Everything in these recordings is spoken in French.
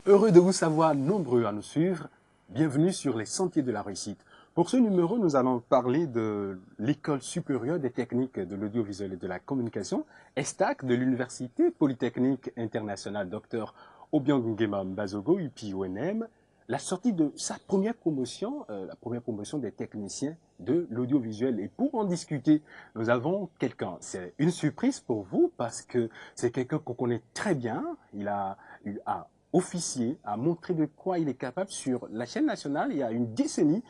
Heureux de vous savoir nombreux à nous suivre. Bienvenue sur les sentiers de la réussite. Pour ce numéro, nous allons parler de l'École supérieure des techniques de l'audiovisuel et de la communication, ESTAC, de l'Université polytechnique internationale Dr Obiang Nguema Mbazogo, UPI-ONM, la sortie de sa première promotion, la première promotion des techniciens de l'audiovisuel. Et pour en discuter, nous avons quelqu'un. C'est une surprise pour vous parce que c'est quelqu'un qu'on connaît très bien. Il a eu à officier, à montrer de quoi il est capable sur la chaîne nationale il y a une décennie.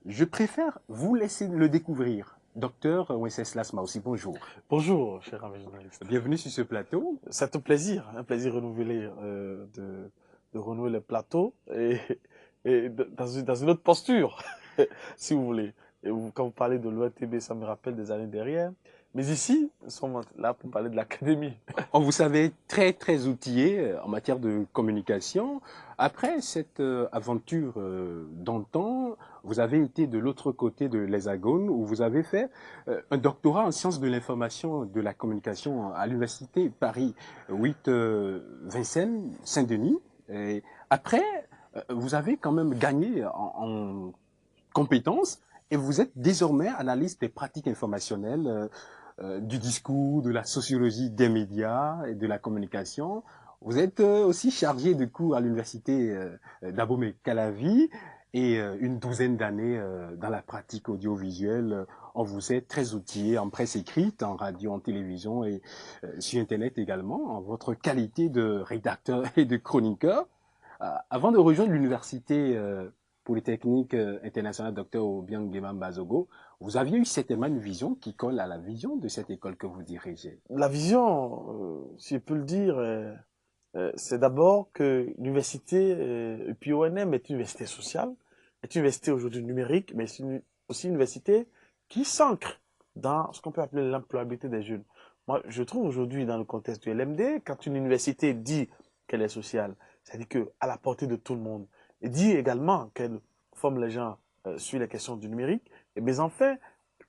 Je préfère vous laisser le découvrir. Docteur Wenceslas aussi, bonjour. Bonjour, cher ami journaliste. Bienvenue sur ce plateau. C'est un plaisir renouvelé de renouer le plateau et dans une autre posture, si vous voulez. Quand vous parlez de l'OATB, ça me rappelle des années derrière. Mais ici, nous sommes là pour parler de l'académie. Oh, vous savez, très outillé en matière de communication. Après cette aventure d'antan, vous avez été de l'autre côté de l'Hexagone où vous avez fait un doctorat en sciences de l'information et de la communication à l'université Paris 8 Vincennes Saint-Denis. Et après, vous avez quand même gagné en compétences et vous êtes désormais analyste des pratiques informationnelles du discours, de la sociologie des médias et de la communication. Vous êtes aussi chargé de cours à l'université d'Abomey Calavi et une douzaine d'années dans la pratique audiovisuelle. On vous est très outillé en presse écrite, en radio, en télévision et sur Internet également, en votre qualité de rédacteur et de chroniqueur. Avant de rejoindre l'université Polytechnique internationale Dr Obiang Nguema Mbazogo, vous aviez eu certainement une vision qui colle à la vision de cette école que vous dirigez. La vision, si je peux le dire, c'est d'abord que l'université UPI-ONM est une université sociale, est une université aujourd'hui numérique, mais c'est aussi une université qui s'ancre dans ce qu'on peut appeler l'employabilité des jeunes. Moi, je trouve aujourd'hui, dans le contexte du LMD, quand une université dit qu'elle est sociale, c'est-à-dire qu'à la portée de tout le monde, et dit également qu'elle forme les gens sur les questions du numérique, et bien enfin,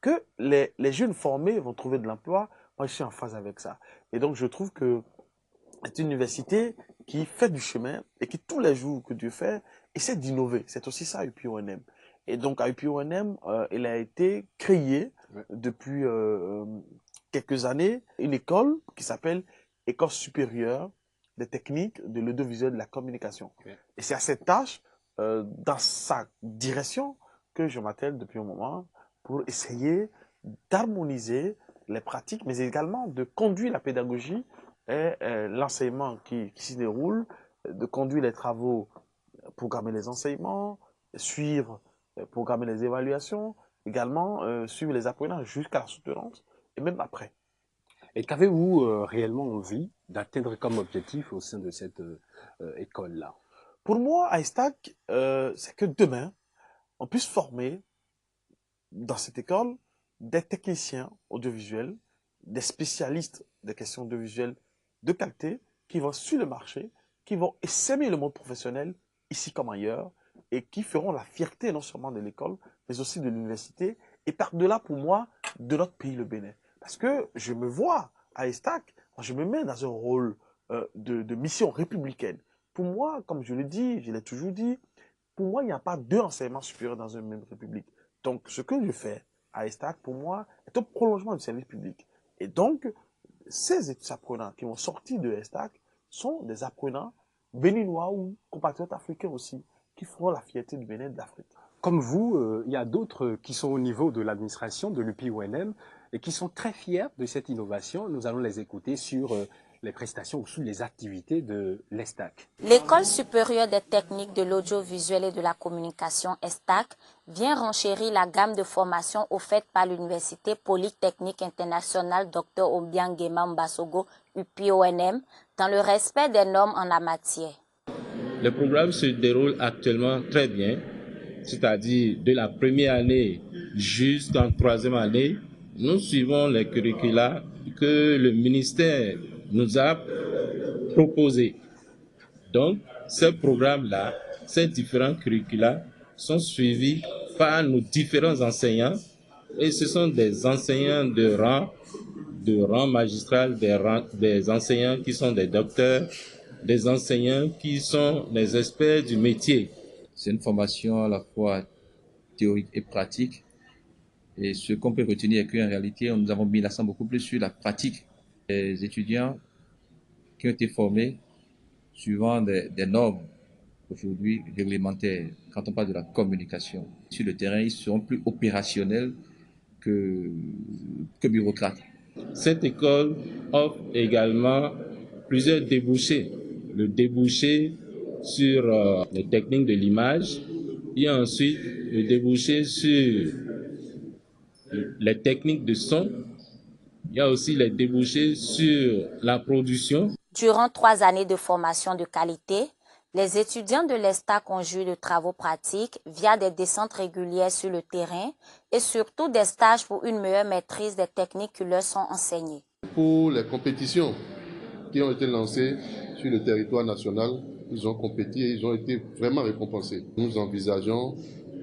que les jeunes formés vont trouver de l'emploi, moi je suis en phase avec ça. Et donc je trouve que c'est une université qui fait du chemin et qui, tous les jours que Dieu fait, essaie d'innover. C'est aussi ça, UPI-ONM. Et donc, à UPI-ONM, il a été créé depuis quelques années une école qui s'appelle École supérieure des techniques de l'audiovisuel et de la communication. Et c'est à cette tâche, dans sa direction, que je m'attelle depuis un moment pour essayer d'harmoniser les pratiques, mais également de conduire la pédagogie et l'enseignement qui s'y déroule, de conduire les travaux, programmer les enseignements, suivre, programmer les évaluations, également suivre les apprenants jusqu'à la soutenance et même après. Et qu'avez-vous réellement envie d'atteindre comme objectif au sein de cette école-là? Pour moi, à ESTAC, c'est que demain, on puisse former dans cette école des techniciens audiovisuels, des spécialistes des questions audiovisuelles de qualité qui vont sur le marché, qui vont essaimer le monde professionnel ici comme ailleurs et qui feront la fierté non seulement de l'école, mais aussi de l'université et par-delà pour moi de notre pays, le Bénin. Parce que je me vois à ESTAC, je me mets dans un rôle de mission républicaine. Pour moi, comme je le dis, je l'ai toujours dit, pour moi, il n'y a pas deux enseignements supérieurs dans une même république. Donc, ce que je fais à ESTAC, pour moi, est un prolongement du service public. Et donc, ces apprenants qui vont sortir de ESTAC sont des apprenants béninois ou compatriotes africains aussi, qui feront la fierté du Bénin et de l'Afrique. Comme vous, il y a d'autres qui sont au niveau de l'administration de l'UPI-ONM et qui sont très fiers de cette innovation. Nous allons les écouter sur les prestations ou sur les activités de l'ESTAC. L'École supérieure des techniques de l'audiovisuel et de la communication ESTAC vient renchérir la gamme de formations offertes par l'Université polytechnique internationale Dr Obiang Nguema Mbazogo UPI-ONM dans le respect des normes en la matière. Le programme se déroule actuellement très bien, c'est-à-dire de la première année jusqu'en troisième année, nous suivons les curricula que le ministère nous a proposés. Donc, ce programme-là, ces différents curricula sont suivis par nos différents enseignants et ce sont des enseignants de rang magistral, des enseignants qui sont des docteurs, des enseignants qui sont des experts du métier. C'est une formation à la fois théorique et pratique. Et ce qu'on peut retenir est qu'en réalité, nous avons mis l'accent beaucoup plus sur la pratique. Les étudiants qui ont été formés suivant des normes aujourd'hui réglementaires, quand on parle de la communication. Sur le terrain, ils seront plus opérationnels que bureaucrates. Cette école offre également plusieurs débouchés. Le débouché sur les techniques de l'image et ensuite le débouché sur les techniques de son. Il y a aussi les débouchés sur la production. Durant 3 années de formation de qualité, les étudiants de l'ESTAC ont joui de travaux pratiques via des descentes régulières sur le terrain et surtout des stages pour une meilleure maîtrise des techniques qui leur sont enseignées. Pour les compétitions qui ont été lancées sur le territoire national, ils ont compétit et ils ont été vraiment récompensés. Nous envisageons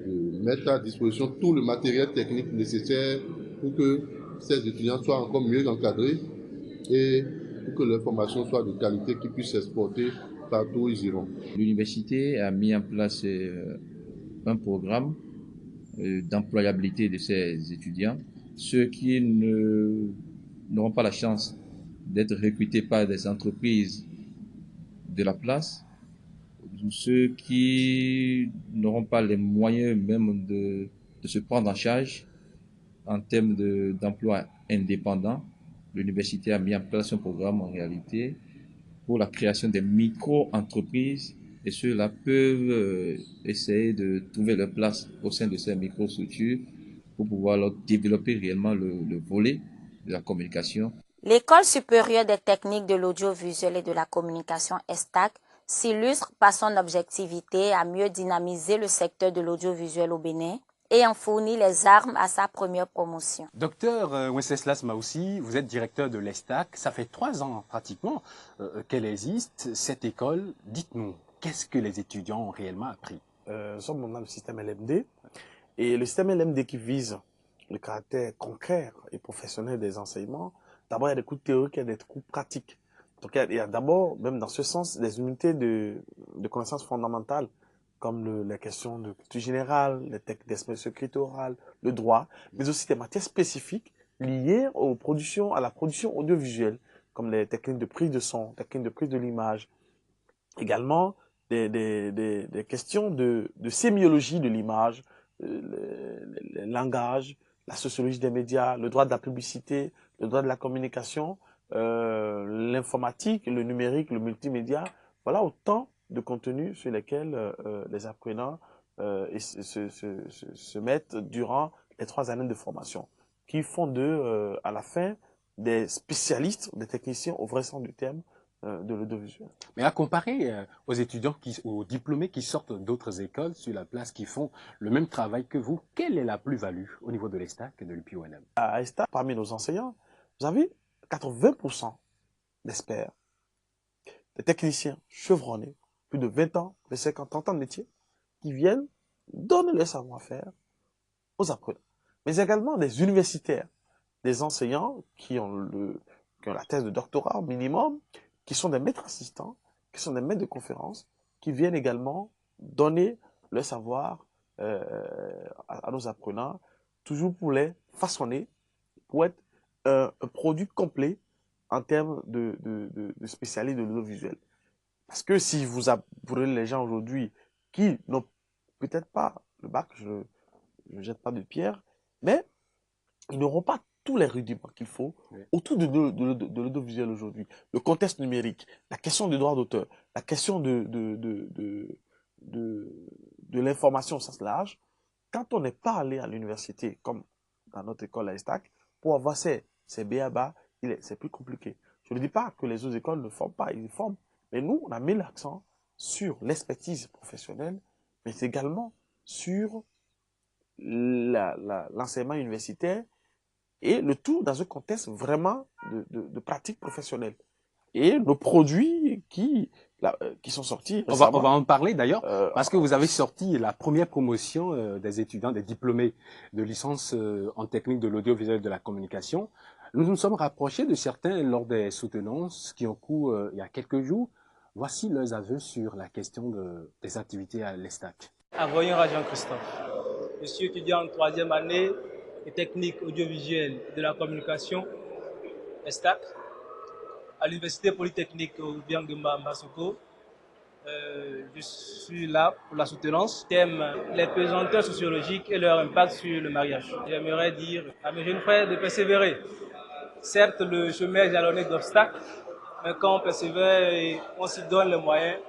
de mettre à disposition tout le matériel technique nécessaire pour que ces étudiants soient encore mieux encadrés et pour que leur formation soit de qualité qui puisse s'exporter partout où ils iront. L'université a mis en place un programme d'employabilité de ces étudiants. Ceux qui n'auront pas la chance d'être recrutés par des entreprises de la place, ceux qui n'auront pas les moyens même de se prendre en charge en termes d'emploi indépendant. L'université a mis en place un programme en réalité pour la création des micro-entreprises et ceux-là peuvent essayer de trouver leur place au sein de ces micro-structures pour pouvoir leur développer réellement le volet de la communication. L'École supérieure des techniques de l'audiovisuel et de la communication ESTAC s'illustre par son objectivité à mieux dynamiser le secteur de l'audiovisuel au Bénin et en fournit les armes à sa première promotion. Docteur Wenceslas Maoussi, vous êtes directeur de l'ESTAC. Ça fait 3 ans pratiquement qu'elle existe, cette école. Dites-nous, qu'est-ce que les étudiants ont réellement appris? Nous sommes dans le système LMD. Et le système LMD qui vise le caractère concret et professionnel des enseignements, d'abord il y a des cours théoriques et des cours pratiques. Donc il y a d'abord, même dans ce sens, des unités de connaissances fondamentales, comme les questions de culture générale, les techniques d'expression écrite orale, le droit, mais aussi des matières spécifiques liées à la production audiovisuelle, comme les techniques de prise de son, techniques de prise de l'image. Également, des questions de sémiologie de l'image, le langage, la sociologie des médias, le droit de la publicité, le droit de la communication, l'informatique, le numérique, le multimédia. Voilà autant de contenus sur lesquels les apprenants se mettent durant les 3 années de formation, qui font d'eux, à la fin, des spécialistes, des techniciens au vrai sens du terme de l'audiovisuel. Mais à comparer aux étudiants, aux diplômés qui sortent d'autres écoles sur la place, qui font le même travail que vous, quelle est la plus-value au niveau de l'ESTAC et de l'UPONM? À ESTAC, parmi nos enseignants, vous avez 80% d'experts, des techniciens chevronnés, plus de 20 ans, de 50, 30 ans de métier, qui viennent donner leur savoir-faire aux apprenants. Mais également des universitaires, des enseignants qui ont la thèse de doctorat au minimum, qui sont des maîtres assistants, qui sont des maîtres de conférences, qui viennent également donner leur savoir à nos apprenants, toujours pour les façonner, pour être un produit complet en termes de spécialistes de l'audiovisuel. Parce que si vous prenez les gens aujourd'hui qui n'ont peut-être pas le bac, je ne jette pas de pierre, mais ils n'auront pas tous les rudiments qu'il faut autour de l'audiovisuel aujourd'hui. Le contexte numérique, la question du droit d'auteur, la question de l'information au sens large. Quand on n'est pas allé à l'université, comme dans notre école à ESTAC, pour avoir ces b.a.-ba, c'est plus compliqué. Je ne dis pas que les autres écoles ne forment pas, ils forment. Mais nous, on a mis l'accent sur l'expertise professionnelle, mais également sur l'enseignement universitaire et le tout dans un contexte vraiment de pratique professionnelle. Et nos produits qui sont sortis on va en parler d'ailleurs, parce que vous avez sorti la première promotion des étudiants, des diplômés de licence en technique de l'audiovisuel et de la communication. Nous nous sommes rapprochés de certains lors des soutenances qui ont cours il y a quelques jours. Voici leurs aveux sur la question des activités à l'ESTAC. Avoyen Jean-Christophe. Je suis étudiant en troisième année de technique audiovisuelle de la communication, ESTAC, à l'Université Polytechnique Obiang-Nguema Mbassoko. Je suis là pour la soutenance. Thème les pesanteurs sociologiques et leur impact sur le mariage. J'aimerais dire à mes jeunes frères de persévérer. Certes, le chemin est jalonné d'obstacles, mais quand on persévère et on s'y donne les moyens,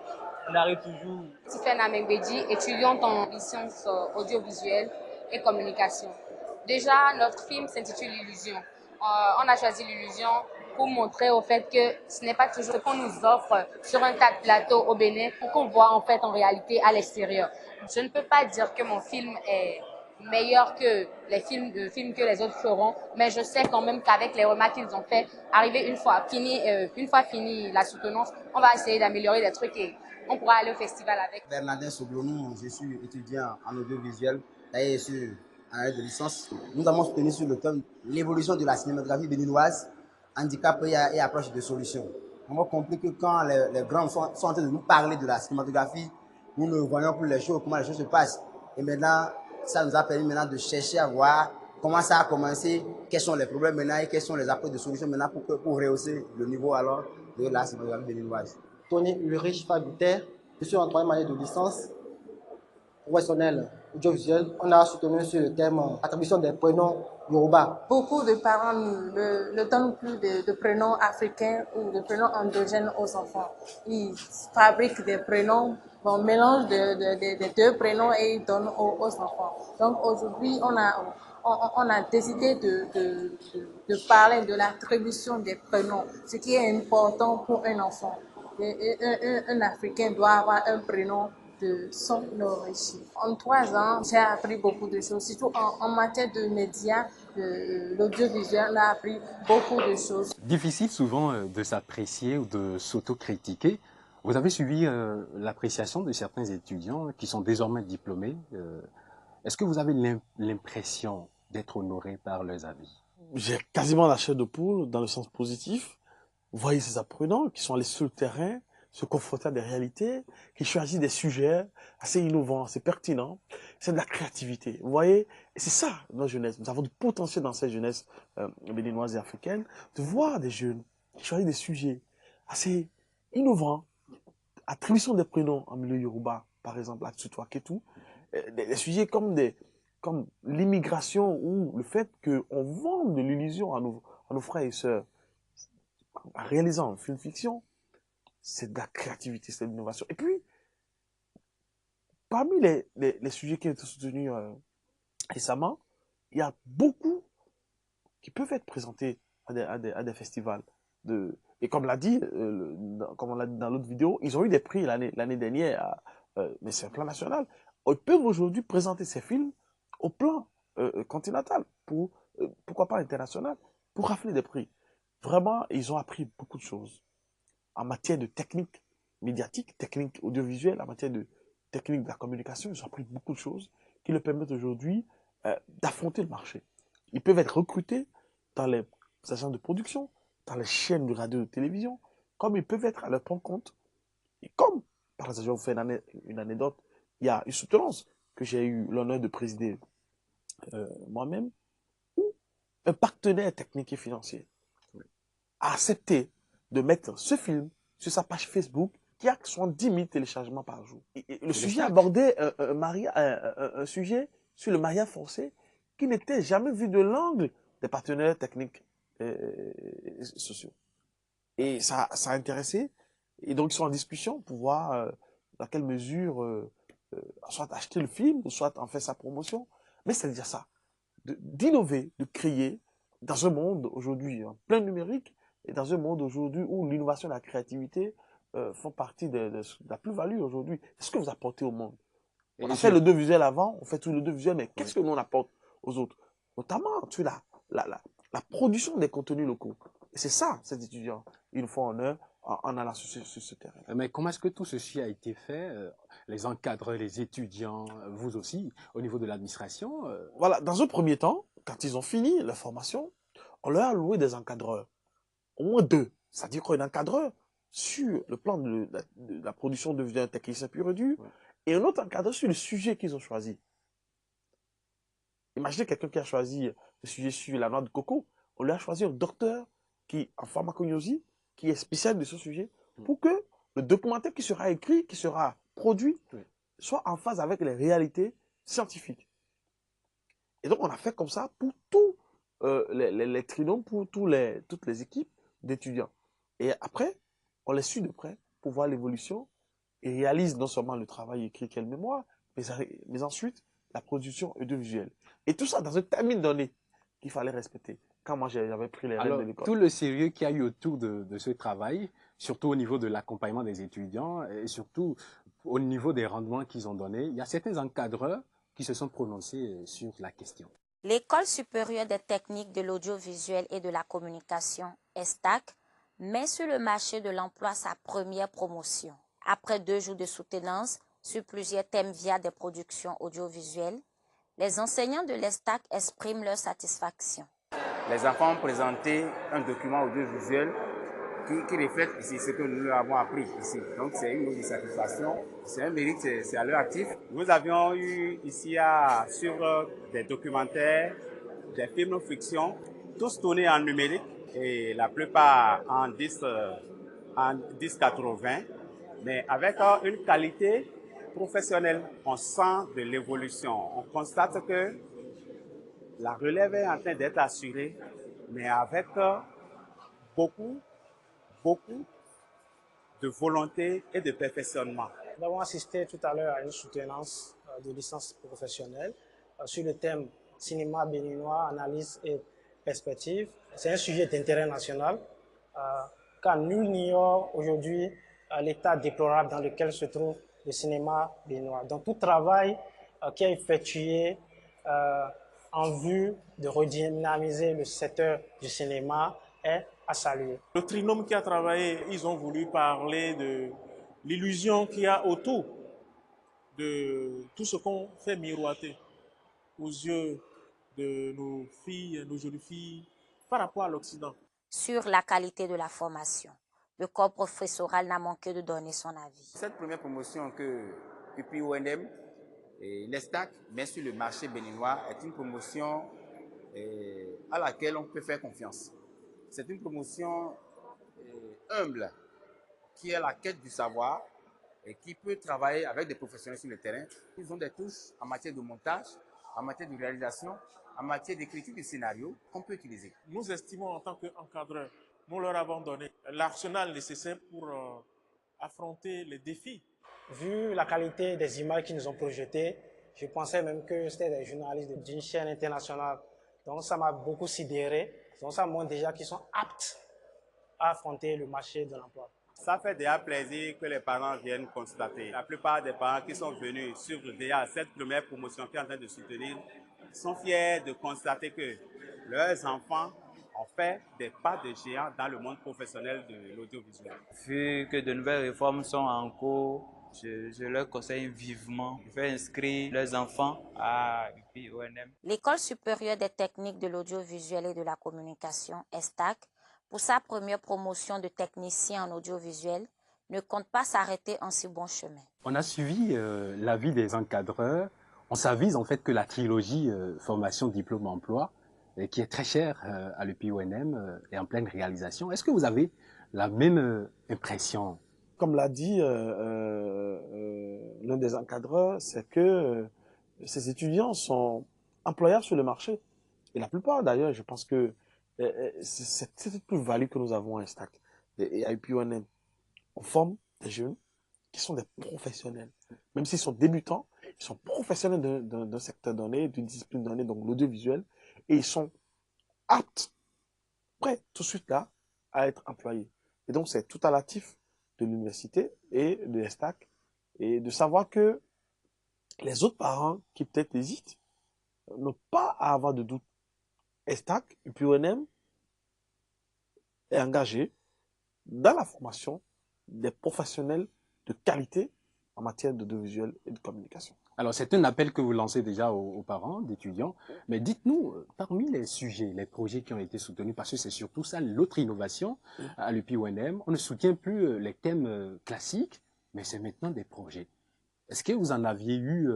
on arrive toujours. Tiffaine Mengbedi, étudiante en sciences audiovisuelles et communication. Déjà, notre film s'intitule L'illusion. On a choisi l'illusion pour montrer au fait que ce n'est pas toujours ce qu'on nous offre sur un tas de plateaux au Bénin pour qu'on voit en fait en réalité à l'extérieur. Je ne peux pas dire que mon film est meilleur que les films que les autres feront, mais je sais quand même qu'avec les remarques qu'ils ont fait, arriver une fois fini la soutenance, on va essayer d'améliorer des trucs et on pourra aller au festival avec. Bernardin Soblonou, je suis étudiant en audiovisuel, d'ailleurs sur un année de licence. Nous avons soutenu sur le thème l'évolution de la cinématographie béninoise, handicap et approche de solutions. On a compris que quand les grands sont en train de nous parler de la cinématographie, nous ne voyons plus les choses, comment les choses se passent. Et maintenant, ça nous a permis maintenant de chercher à voir comment ça a commencé, quels sont les problèmes maintenant et quelles sont les approches de solutions maintenant pour rehausser le niveau alors de la cinématographie béninoise. Tony Ulrich Fabuter, je suis en troisième année de licence professionnelle audiovisuelle. On a soutenu sur le thème attribution des prénoms Yoruba. Beaucoup de parents ne donnent plus de prénoms africains ou de prénoms endogènes aux enfants. Ils fabriquent des prénoms, bon, mélange des deux prénoms et ils donnent aux enfants. Donc aujourd'hui, on a décidé de parler de l'attribution des prénoms, ce qui est important pour un enfant. Un Africain doit avoir un prénom de son origine. En 3 ans, j'ai appris beaucoup de choses, surtout en matière de médias, l'audiovisuel, on a appris beaucoup de choses. Difficile souvent de s'apprécier ou de s'autocritiquer. Vous avez suivi l'appréciation de certains étudiants qui sont désormais diplômés. Est-ce que vous avez l'impression d'être honoré par leurs avis? J'ai quasiment la chair de poule dans le sens positif. Vous voyez ces apprenants qui sont allés sur le terrain, se confronter à des réalités, qui choisissent des sujets assez innovants, assez pertinents. C'est de la créativité. Vous voyez, et c'est ça, notre jeunesse. Nous avons du potentiel dans cette jeunesse béninoise et africaine, de voir des jeunes qui choisissent des sujets assez innovants. Attribution des prénoms en milieu Yoruba, par exemple, Atsutoaketu, des sujets comme l'immigration ou le fait qu'on vende de l'illusion à nos frères et sœurs en réalisant un film fiction. C'est de la créativité, c'est de l'innovation. Et puis, parmi les sujets qui ont été soutenus récemment, il y a beaucoup qui peuvent être présentés à des festivals. Et comme l'a dit, comme on l'a dit dans l'autre vidéo, ils ont eu des prix l'année dernière, mais c'est un plan national. Ils peuvent aujourd'hui présenter ces films au plan continental, pourquoi pas international, pour rafler des prix. Vraiment, ils ont appris beaucoup de choses. En matière de technique médiatique, technique audiovisuelle, en matière de technique de la communication, ils ont appris beaucoup de choses qui leur permettent aujourd'hui d'affronter le marché. Ils peuvent être recrutés dans les agences de production, dans les chaînes de radio et de télévision, comme ils peuvent être à leur propre compte. Et comme, par exemple, je vais vous faire une anecdote, il y a une soutenance que j'ai eu l'honneur de présider moi-même, où un partenaire technique et financier a accepté de mettre ce film sur sa page Facebook qui a 70 000 téléchargements par jour. Et le sujet abordait un sujet sur le mariage forcé qui n'était jamais vu de l'angle des partenaires techniques et sociaux. Et ça a intéressé. Et donc, ils sont en discussion pour voir dans quelle mesure soit acheter le film ou soit en faire sa promotion. Mais c'est déjà ça. D'innover, de créer dans un monde aujourd'hui en plein numérique, et dans un monde aujourd'hui où l'innovation et la créativité font partie de la plus-value aujourd'hui. C'est ce que vous apportez au monde. On a fait l'audiovisuel avant, on fait tout l'audiovisuel, mais qu'est-ce que nous on apporte aux autres? Notamment, tu sais, la production des contenus locaux. Et c'est ça, ces étudiants, ils nous font honneur en allant sur ce terrain. Mais comment est-ce que tout ceci a été fait? Les encadreurs, les étudiants, vous aussi, au niveau de l'administration? Voilà, dans un premier temps, quand ils ont fini la formation, on leur a loué des encadreurs. Au moins 2. C'est-à-dire qu'un encadreur sur le plan de la production d'un technicien pur et dur, et un autre encadreur sur le sujet qu'ils ont choisi. Imaginez quelqu'un qui a choisi le sujet sur la noix de coco, on lui a choisi un docteur qui, en pharmacognosie, qui est spécial de ce sujet, pour que le documentaire qui sera écrit, qui sera produit, soit en phase avec les réalités scientifiques. Et donc, on a fait comme ça pour tous les trinômes, pour toutes les équipes d'étudiants. Et après, on les suit de près pour voir l'évolution et réalise non seulement le travail écrit qu'est le mémoire, mais ensuite la production audiovisuelle. Et tout ça dans un terme donné qu'il fallait respecter. Quand moi j'avais pris les rênes de l'école. Tout le sérieux qu'il y a eu autour de ce travail, surtout au niveau de l'accompagnement des étudiants et surtout au niveau des rendements qu'ils ont donnés, il y a certains encadreurs qui se sont prononcés sur la question. L'École supérieure des techniques de l'audiovisuel et de la communication, ESTAC, met sur le marché de l'emploi sa première promotion. Après 2 jours de soutenance sur plusieurs thèmes via des productions audiovisuelles, les enseignants de l'ESTAC expriment leur satisfaction. Les enfants ont présenté un document audiovisuel qui reflète ici ce que nous avons appris ici. Donc c'est une autre satisfaction, c'est un mérite, c'est à leur actif. Nous avions eu ici sur des documentaires, des films fiction, tous tournés en numérique et la plupart en 1080, mais avec une qualité professionnelle. On sent de l'évolution, on constate que la relève est en train d'être assurée, mais avec beaucoup de volonté et de perfectionnement. Nous avons assisté tout à l'heure à une soutenance de licence professionnelle sur le thème cinéma béninois, analyse et perspective. C'est un sujet d'intérêt national, car nul n'ignore aujourd'hui l'état déplorable dans lequel se trouve le cinéma béninois. Donc tout travail qui est effectué en vue de redynamiser le secteur du cinéma est à saluer. Le trinôme qui a travaillé, ils ont voulu parler de l'illusion qu'il y a autour de tout ce qu'on fait miroiter aux yeux de nos filles, nos jolies filles, par rapport à l'Occident. Sur la qualité de la formation, le corps professoral n'a manqué de donner son avis. Cette première promotion que UPONM et l'ESTAC met sur le marché béninois est une promotion à laquelle on peut faire confiance. C'est une promotion humble qui est la quête du savoir et qui peut travailler avec des professionnels sur le terrain. Ils ont des touches en matière de montage, en matière de réalisation, en matière d'écriture de scénario qu'on peut utiliser. Nous estimons en tant qu'encadreurs, nous leur avons donné l'arsenal nécessaire pour affronter les défis. Vu la qualité des images qu'ils nous ont projetées, je pensais même que c'était des journalistes d'une chaîne internationale. Donc ça m'a beaucoup sidéré. Donc ça montre déjà qu'ils sont aptes à affronter le marché de l'emploi. Ça fait déjà plaisir que les parents viennent constater. La plupart des parents qui sont venus suivre déjà cette première promotion qui est en train de soutenir sont fiers de constater que leurs enfants ont fait des pas de géant dans le monde professionnel de l'audiovisuel. Vu que de nouvelles réformes sont en cours, je leur conseille vivement de faire inscrire leurs enfants à UPONM. L'École supérieure des techniques de l'audiovisuel et de la communication, ESTAC, pour sa première promotion de technicien en audiovisuel, ne compte pas s'arrêter en si bon chemin. On a suivi l'avis des encadreurs. On s'avise en fait que la trilogie formation, diplôme, emploi, qui est très chère à l'UPONM, est en pleine réalisation. Est-ce que vous avez la même impression? Comme l'a dit l'un des encadreurs, c'est que ces étudiants sont employables sur le marché. Et la plupart d'ailleurs, je pense que c'est cette plus-value que nous avons à ESTAC et à UPONM. On forme des jeunes qui sont des professionnels. Même s'ils sont débutants, ils sont professionnels d'un secteur donné, d'une discipline donnée, donc l'audiovisuel, et ils sont aptes, prêts tout de suite là, à être employés. Et donc c'est tout à l'actif de l'université et de l'ESTAC, et de savoir que les autres parents qui peut-être hésitent n'ont pas à avoir de doute. ESTAC, UPONM est engagé dans la formation des professionnels de qualité en matière d'audiovisuel et de communication. Alors, c'est un appel que vous lancez déjà aux parents d'étudiants, mais dites-nous, parmi les sujets, les projets qui ont été soutenus, parce que c'est surtout ça, l'autre innovation à l'UPONM, on ne soutient plus les thèmes classiques, mais c'est maintenant des projets. Est-ce que vous en aviez eu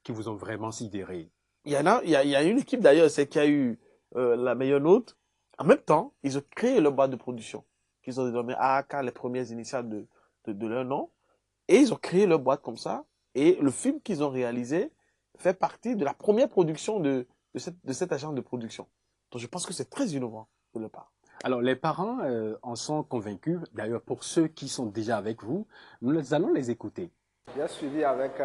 qui vous ont vraiment sidéré? Il y a une équipe d'ailleurs, c'est qui a eu la meilleure note. En même temps, ils ont créé leur boîte de production, qu'ils ont dénommé AAK, les premières initiales de leur nom, et ils ont créé leur boîte comme ça. Et le film qu'ils ont réalisé fait partie de la première production de cet agent de production. Donc je pense que c'est très innovant de leur part. Alors les parents en sont convaincus. D'ailleurs, pour ceux qui sont déjà avec vous, nous allons les écouter. J'ai suivi avec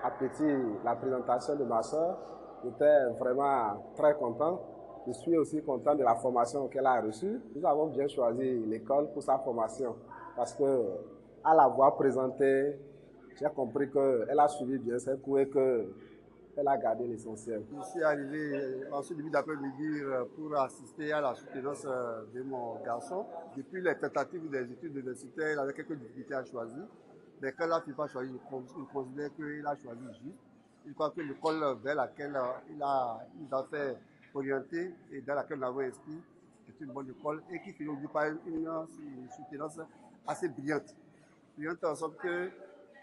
appétit la présentation de ma soeur. J'étais vraiment très content. Je suis aussi content de la formation qu'elle a reçue. Nous avons bien choisi l'école pour sa formation parce que à la voir présenter, j'ai compris qu'elle a suivi bien ses cours et qu'elle a gardé l'essentiel. Je suis arrivé en ce début d'après-midi pour assister à la soutenance de mon garçon. Depuis les tentatives des études universitaires, il avait quelques difficultés à choisir. Mais quand la FIFA a choisi, il considère qu'il a choisi juste. Je crois que l'école vers laquelle il a fait orienter et dans laquelle nous avons inscrit est une bonne école et qui finit par une soutenance assez brillante. Brillante en sorte que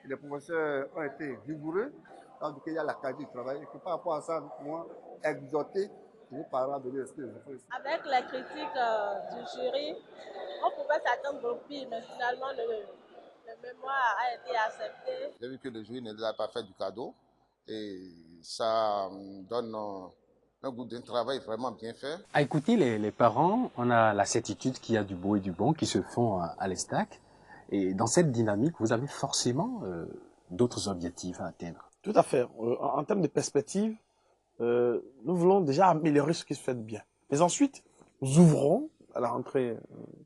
les professeurs ont été rigoureux, tandis qu'il y a la qualité du travail. Et que par rapport à ça, moi, exhorter les parents à venir inscrire les enfants ici. Avec les critiques du jury, on pouvait s'attendre beaucoup pire, mais finalement, le mémoire a été accepté. J'ai vu que le jury ne nous a pas fait du cadeau et ça donne un goût d'un travail vraiment bien fait. À écouter les parents, on a la certitude qu'il y a du beau et du bon qui se font à l'ESTAC. Et dans cette dynamique, vous avez forcément d'autres objectifs à atteindre. Tout à fait. En termes de perspective, nous voulons déjà améliorer ce qui se fait de bien. Mais ensuite, nous ouvrons, à la rentrée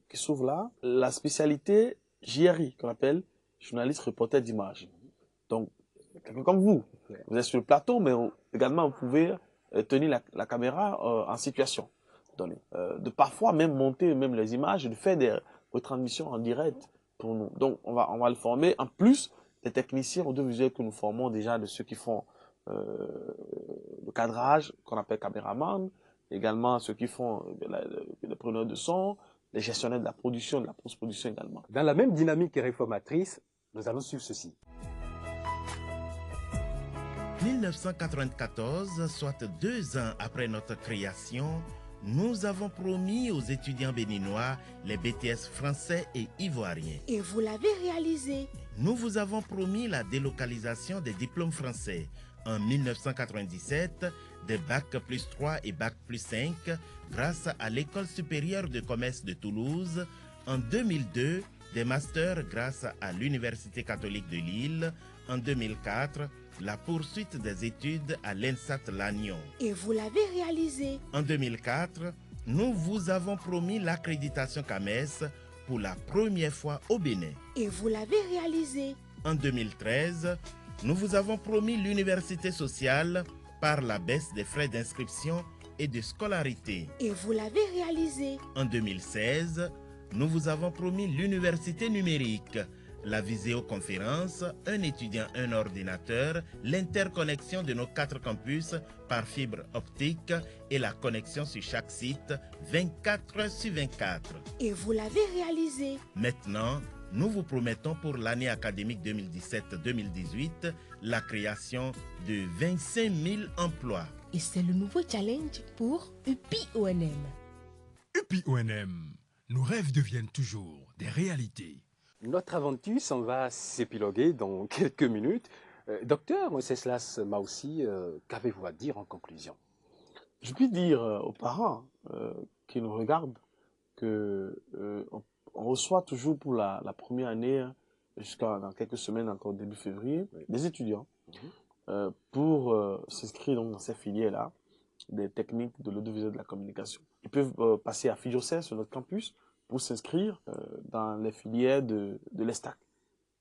qui s'ouvre là, la spécialité JRI, qu'on appelle journaliste reporter d'image. Donc, quelqu'un comme vous êtes sur le plateau, mais également vous pouvez tenir la caméra en situation donnée. De parfois même monter même les images, de faire des retransmissions en direct pour nous. Donc, on va le former. En plus, des techniciens audiovisuels que nous formons déjà, de ceux qui font le cadrage, qu'on appelle caméraman, également ceux qui font les preneurs de son, les gestionnaires de la production, de la post-production également. Dans la même dynamique réformatrice, nous allons suivre ceci. 1994, soit 2 ans après notre création, nous avons promis aux étudiants béninois les BTS français et ivoiriens. Et vous l'avez réalisé. Nous vous avons promis la délocalisation des diplômes français. En 1997, des Bac plus 3 et Bac plus 5 grâce à l'École supérieure de commerce de Toulouse. En 2002, des masters grâce à l'Université catholique de Lille. En 2004, la poursuite des études à l'ENSAT Lannion. Et vous l'avez réalisé. En 2004, nous vous avons promis l'accréditation CAMES pour la première fois au Bénin. Et vous l'avez réalisé. En 2013, nous vous avons promis l'université sociale par la baisse des frais d'inscription et de scolarité. Et vous l'avez réalisé. En 2016, nous vous avons promis l'université numérique, la visioconférence, un étudiant, un ordinateur, l'interconnexion de nos 4 campus par fibre optique et la connexion sur chaque site 24 heures sur 24. Et vous l'avez réalisé. Maintenant, nous vous promettons pour l'année académique 2017-2018 la création de 25 000 emplois. Et c'est le nouveau challenge pour UPONM. UPONM, nos rêves deviennent toujours des réalités. Notre aventure s'en va s'épiloguer dans quelques minutes. Docteur Wenceslas Maussi, qu'avez-vous à dire en conclusion? Je puis dire aux parents qui nous regardent que on reçoit toujours pour la première année, jusqu'à dans quelques semaines, encore début février, des étudiants pour s'inscrire dans ces filières-là, des techniques de l'audiovisuel de la communication. Ils peuvent passer à Fijocel sur notre campus pour s'inscrire dans les filières de l'ESTAC,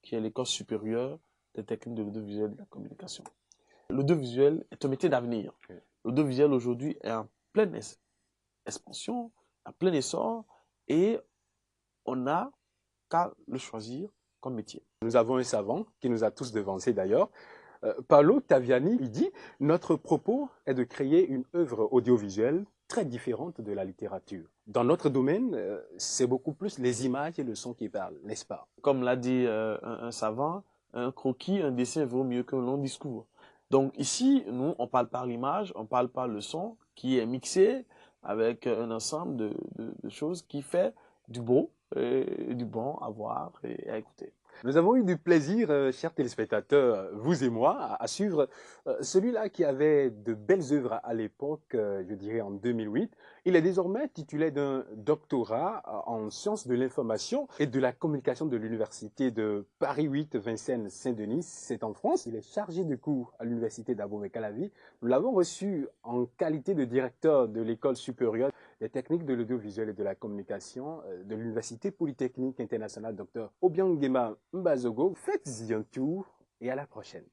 qui est l'école supérieure des techniques de l'audiovisuel de la communication. L'audiovisuel est un métier d'avenir. L'audiovisuel aujourd'hui est en pleine expansion, en plein essor, et on n'a qu'à le choisir comme métier. Nous avons un savant qui nous a tous devancés d'ailleurs. Paolo Taviani, il dit « Notre propos est de créer une œuvre audiovisuelle très différente de la littérature. Dans notre domaine, c'est beaucoup plus les images et le son qui parlent, n'est-ce pas ?» Comme l'a dit un savant, un croquis, un dessin vaut mieux qu'un long discours. Donc ici, nous, on parle par l'image, on parle par le son qui est mixé avec un ensemble de choses qui fait du beau et du bon à voir et à écouter. Nous avons eu du plaisir, chers téléspectateurs, vous et moi, à suivre celui-là qui avait de belles œuvres à l'époque, je dirais en 2008. Il est désormais titulaire d'un doctorat en sciences de l'information et de la communication de l'université de Paris 8, Vincennes-Saint-Denis, c'est en France. Il est chargé de cours à l'université d'Abomey-Calavi. Nous l'avons reçu en qualité de directeur de l'école supérieure des techniques de l'audiovisuel et de la communication de l'université polytechnique internationale Dr Obiangema Mbazogo. Faites-y un tour et à la prochaine.